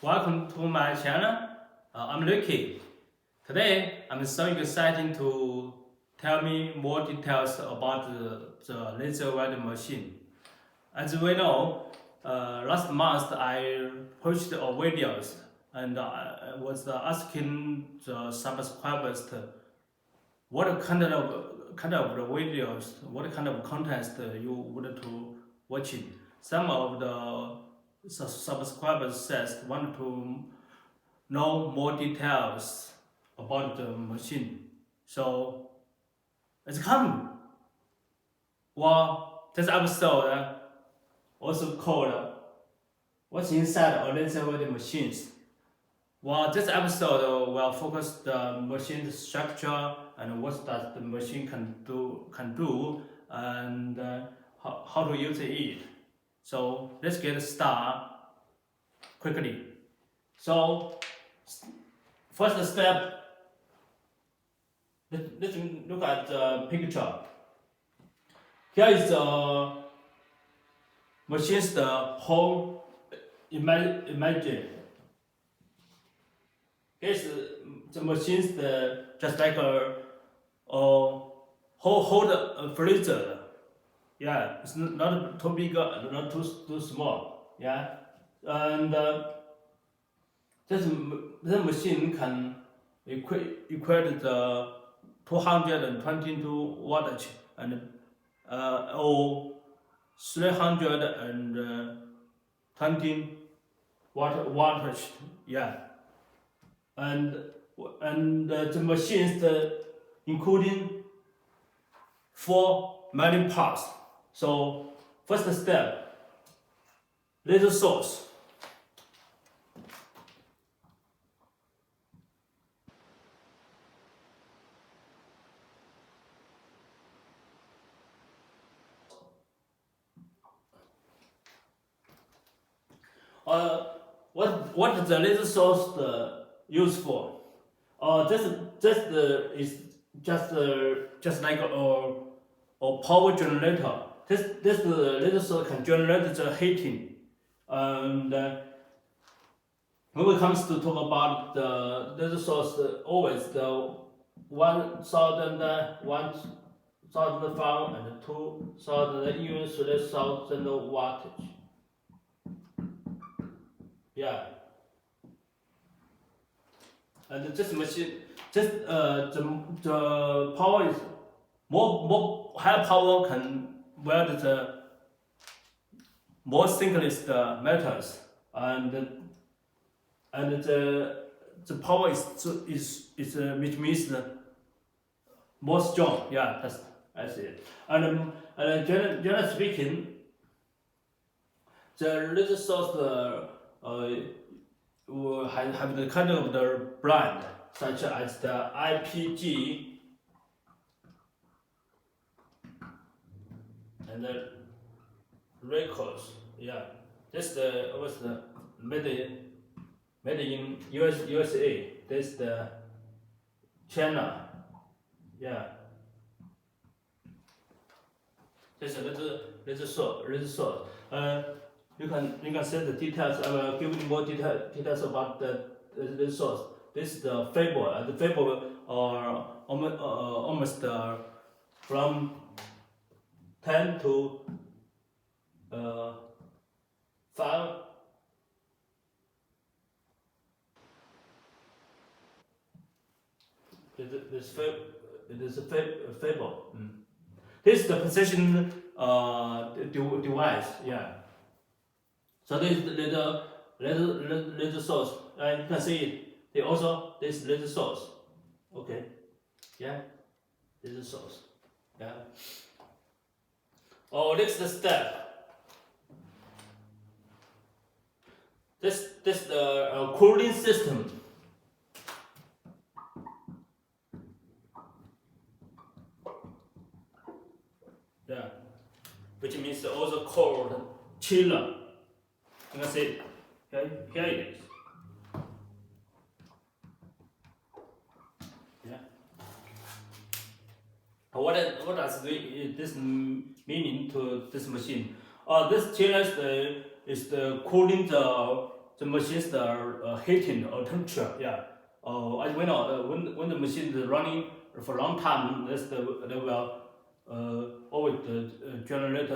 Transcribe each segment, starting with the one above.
Welcome to my channel. I'm Ricky. Today, I'm so excited to tell me more details about the laser welding machine. As we know, last month I posted a videos and I was asking the subscribers what kind of the videos, what kind of content you would to watching. Some of the subscribers says want to know more details about the machine. So it's coming. Well, this episode also called What's Inside a Laser Welding Machines. Well, this episode will focus the machine structure and what does the machine can do and how to use it. So let's get started quickly. So first step, let's look at the picture. Here is the machine's the whole imagine. Here's the machine's just like a hold freezer. Yeah, it's not too big, not too small. Yeah, and this machine can equate the 222 wattage and or 320 wattage. Yeah, and the machines including 4 main parts. So first step, laser source. What the laser source used for? This is just like a power generator. This laser source can generate the heating, and when it comes to talk about the laser source, always the 1,000, 1,005 and 2,000, even 3,000 wattage. Yeah. And this machine, the power is more high power can weld the more thickness the metals and the power is which means more strong. Yeah, that's it. And generally speaking, the laser source will have the kind of the brand such as the IPG and the records. Yeah, this was the made in USA. This the China. Yeah, this is laser source. You can see the details. I will give you more details about the source. This is the fable. The fable are almost from 10 to 5. It is a fable. This is the position device. Yeah. So this is the laser source, and you can see it. They also this laser source. Okay, yeah, laser source. Yeah. Oh, next step. This the cooling system. Yeah, which means also called chiller. You can see here it is. Yeah. What does this meaning to this machine? This chiller is the cooling the the machine's heating or temperature. Yeah. As we know, when the machine is running for a long time, they will always generate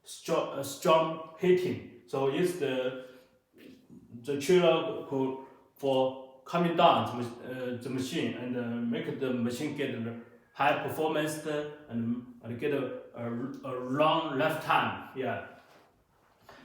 strong heating. So it's the chiller who for coming down the machine and make the machine get high performance and get a long lifetime. Yeah.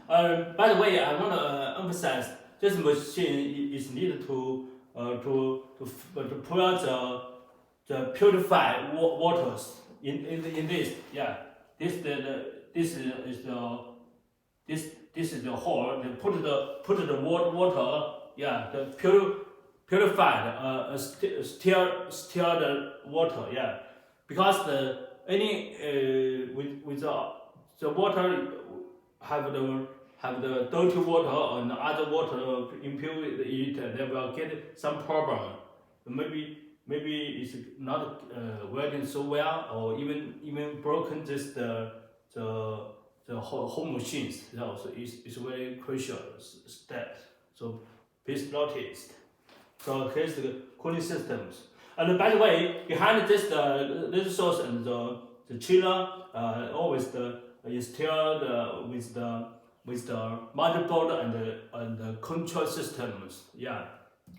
By the way, I want to emphasize this machine is needed to pour out the purified waters in this. Yeah, this is the hole. They put the water. Yeah, the purified still the water. Yeah, because with the water have the dirty water and other water impure it, they will get some problem. Maybe it's not working so well, or even broken just the whole machines. So it's very crucial step. So please notice. So here's the cooling systems. And by the way, behind this the source and the chiller, always is still with the motherboard and the control systems. Yeah,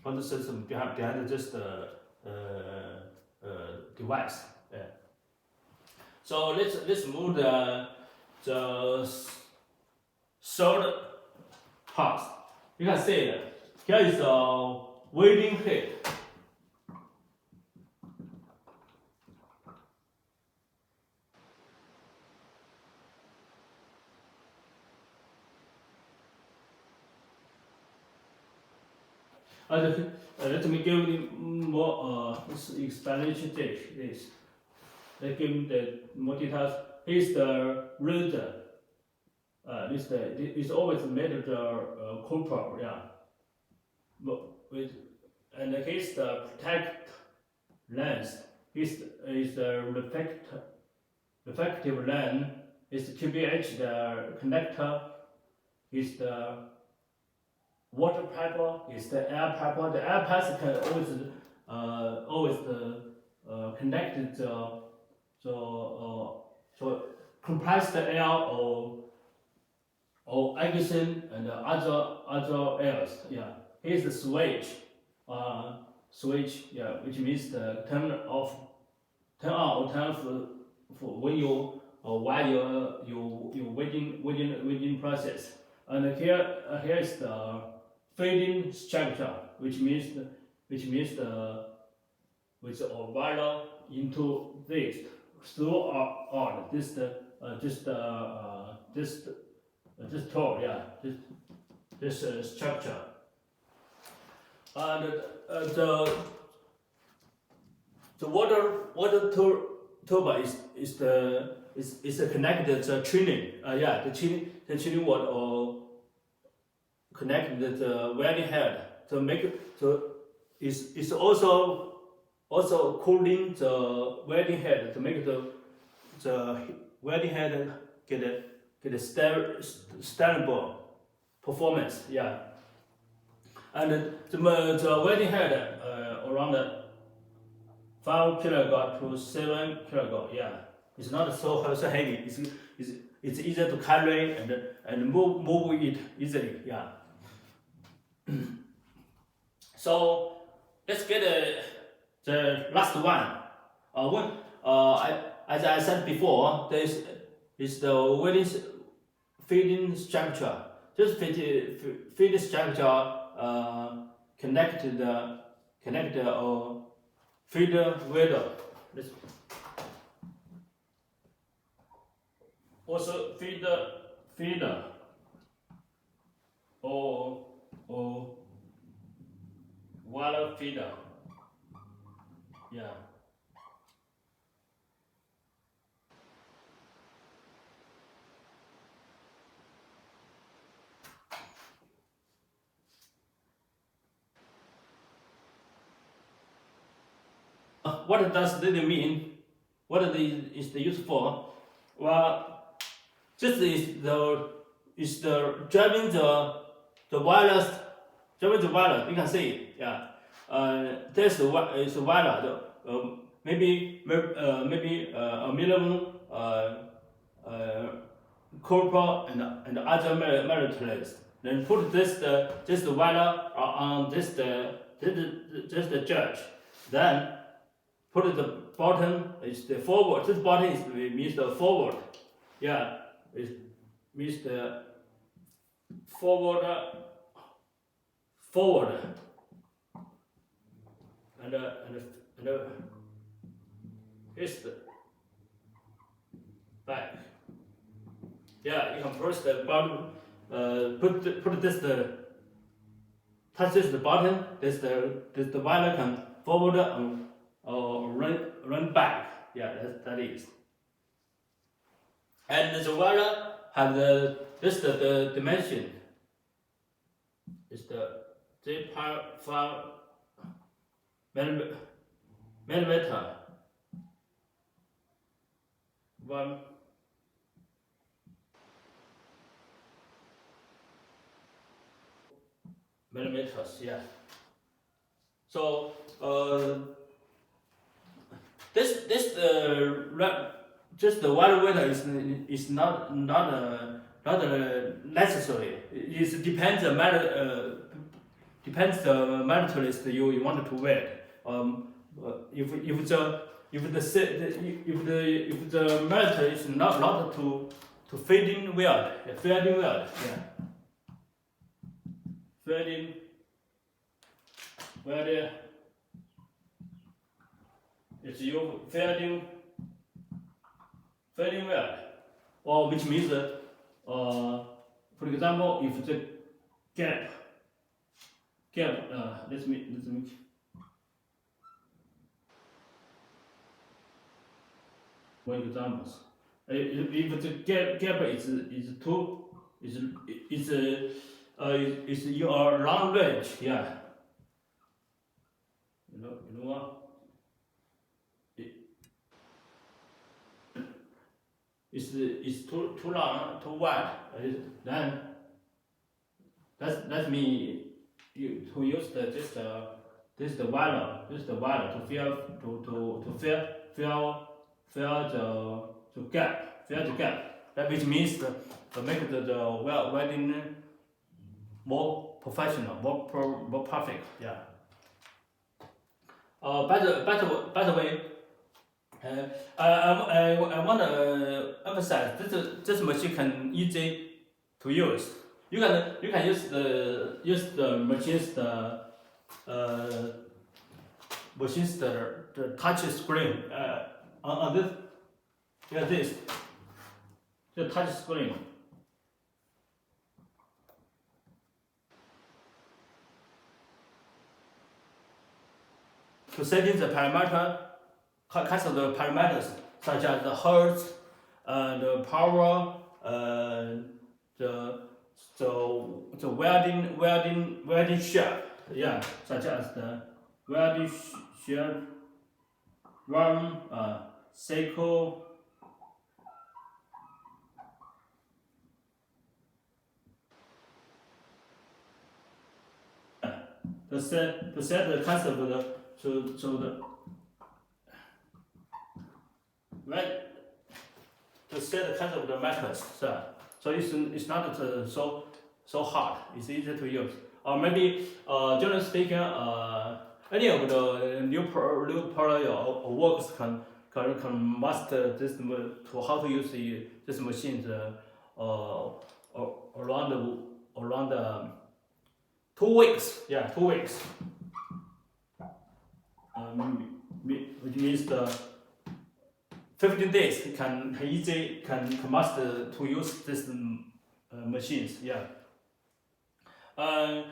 control system behind this device. Yeah. So let's move the third part. You can see here is the welding head. Let me give you more explanation. This. Let give the more details. Here's the razor. It's always made of the copper. Yeah. And here's the protect lens. Is the reflective lens. Is the TBH the connector. Is the water pipe, is the air pipe. The air pipe can always connect so compress the air or oxygen and other airs. Yeah. Here's the switch. Yeah, which means the turn on or turn off for when you while you waiting process. And here is the feeding structure, which means with a wire into this through on this tool. Yeah, this structure. And the water turbine is connected to training. Yeah, the training water or connected the welding head to make it is also cooling the welding head to make the welding head get a stable performance. Yeah. And the welding head around 5 kilogram to 7 kilogram. Yeah, it's not so heavy. It's easier to carry and move it easily. Yeah. So let's get the last one. As I said before, this is the welding feeding structure. This feeding structure connected feeder welder. Also feeder or water feeder. Yeah. What does this mean? What is the use for? Well, this is the driving the wireless, there is the wireless. You can see it. Yeah. There's the is the wireless. Maybe a minimum corporal and other militaries. Then put this the wire on the judge. Then put the button is the forward. This button means the forward. Yeah, it means the forward, and here's the back. Yeah, you can press the button. Put this touch the button. This the wire can forward or run back. Yeah, that is. And the wire have the dimension. It's the 3.5 millimeter. 1 millimeters. Yeah. So just the wire weight is not necessary. It depends depends the materialist you wanted to weld. If the metal is not to fading weld, yeah. Fading weld is you fading weld, or which means for example, if the gap let's make one examples. If the gap is your long range, yeah. You know what? It's too long, too wide. Then that's me. You to use this the wire to fill the gap. That which means to make the welding more professional, more perfect. Yeah. By the way, I want to emphasize this machine can easy to use. You can use the machines the touch screen on this. Yeah, the touch screen. To set in the parameter, kinds of the parameters such as the hertz, the power, the welding shape, yeah, such as the welding shape, run, cycle. To set the concept of the to set the concept of the methods. So it's not so hard. It's easy to use. Or maybe generally speaking, any of the new player or works can master this to how to use this machine around 2 weeks. Yeah, 2 weeks. Which means the 15 days can easily master to use this machines. Yeah. At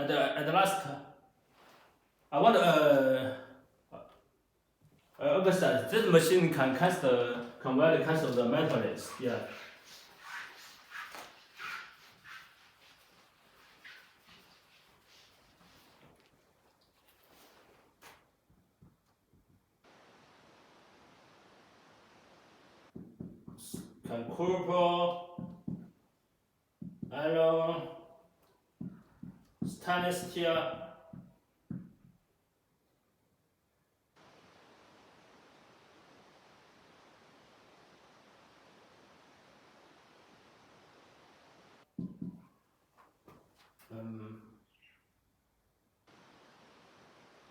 the last, I want to emphasize this machine can weld the metals. Yeah. Can corporal iron, stainless steel.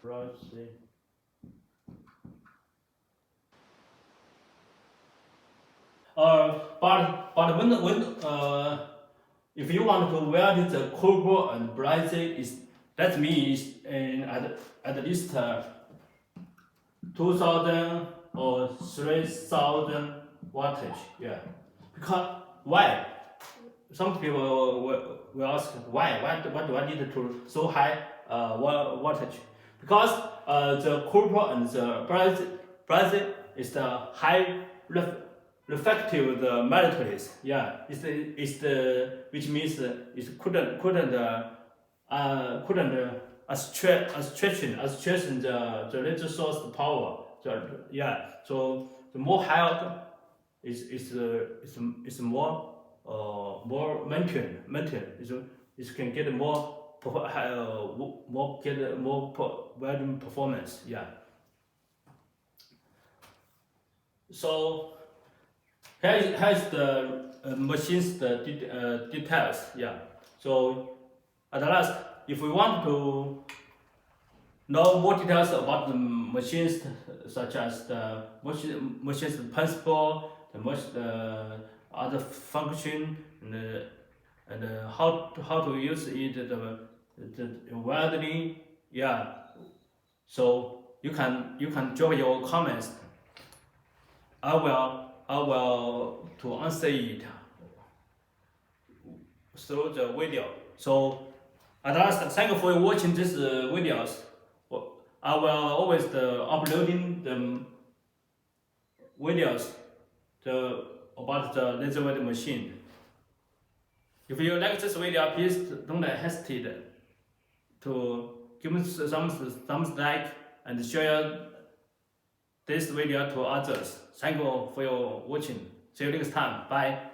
Brushy. But when if you want to weld the copper and brass, is that means at least 2,000 or 3,000 wattage. Yeah. Because why? Some people will ask why? Why do I need to so high wattage? Because the copper and the brass is the high reflective the materials. Yeah, it's the which means it couldn't stretching the laser source power. Yeah, so the more higher is more maintain. It can get more welding performance. Yeah. So here's the machines details. Yeah. So at last, if we want to know more details about the machines, such as the machine's principle, the other function, and how to use it, the welding, yeah. So you can drop your comments. I will to answer it through the video. So at last, thank you for watching these videos. I will always uploading the videos about the laser welding machine. If you like this video, please don't hesitate to give me some like and share this video to others. Thank you for your watching. See you next time. Bye.